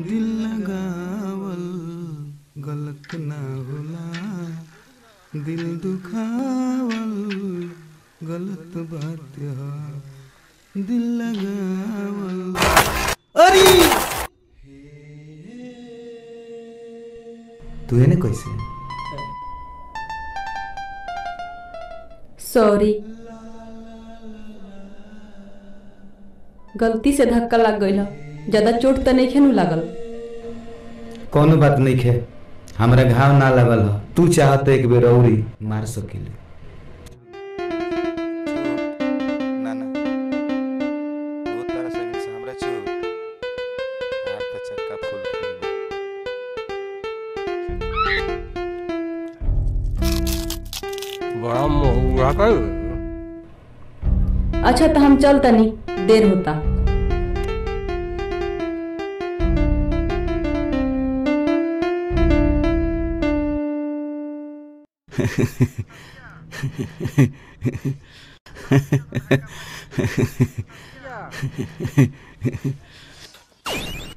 दिल लगावल गलत ना होला, दिल दुखावल गलत बात है, दिल लगावल। अरे तू है ना कैसे? सॉरी, गलती से धक्का लग गई। ज्यादा चोट तो नहीं खेनू लागल? कोनो बात नहीं खे, हमरा घाव ना लगल है। तू चाह तो एक बेर औरी मार सकेले। अच्छा तो हम चलता नहीं, देर होता।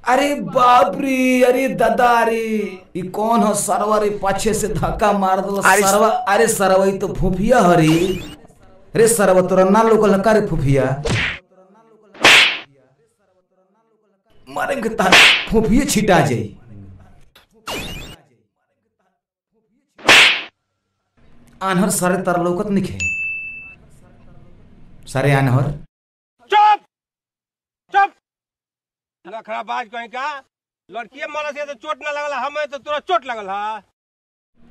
अरे बाप रे, अरे दादा, अरे ये कौन है सरवा रे? पाछे से धक्का मार दल सरवा। अरे सरवा तो फुफिया हरी। अरे सरवा तोरा ना लोकल का रे फुफिया? मारे के तार फुफिया छिटा जाई। आनहर सारे तार लोकत निखे सारे आनहर। चुप चुप, लखड़ा बाज कहीं का लड़की मरल से तो चोट ना लगल, हमें तो तोरा चोट लगल है।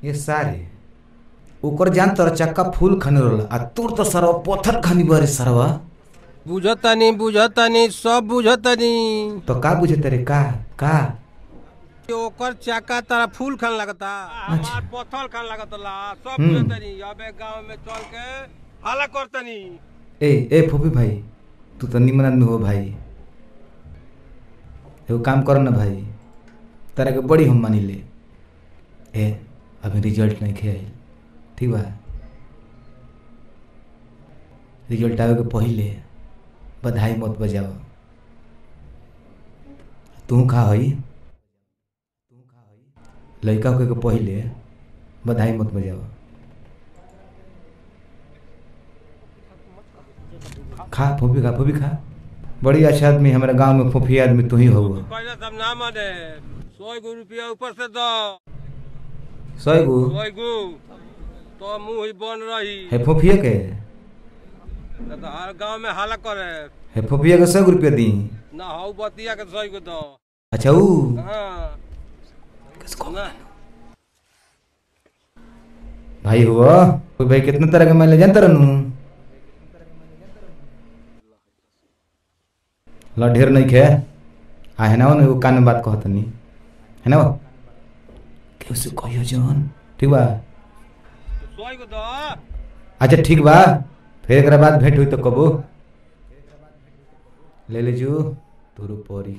ये सारे ऊपर जान तोर चक्का फूल खने रोला, आ तोर तो सरवा पत्थर खनी बरे सरवा। बुझतानी सब बुझतानी। तो का बुझे तेरे का का? ओकर चक्का तारा फूल खान लगता, हमार पत्थर खान लगता, सब बुझतानी। अबे गांव में चल के हाला करतनी। ए फूफी भाई, तू तो निमन आदमी हो भाई। एगो काम कर ना भाई, तारा के बड़ी हम मानी ले। अभी रिजल्ट नहीं खे आइल, ठीक बा? रिजल्ट आवे के पहले बधाई मत बजाओ। तू खा हई लड़का होके के पहले बधाई मत बजाओ। खा फूफी, खा फूफी खा। बड़ी अच्छा आदमी हमारे गांव में फूफी आदमी तू ही हो। पहले सब ना माने 100 रुपया ऊपर से दो। 100 तो मुंह ही बन रही है फूफिया के। तो हर गांव में हाला करे है फूफिया के 100 रुपया दी ना, हाउ बतिया के 100 दो। अच्छा ऊ हाँ ना भाई हुआ कोई भाई कितना तरह के मैं जानता रहूं। ला ढेर नहीं खे आ है ना वो कान में बात कहत नहीं है ना, कैसे कहियो जान, ठीक बा? 100 दो। अच्छा ठीक बा, फिर एक बाद भेंट हुई तो कबो ले ले जो तोरो परी।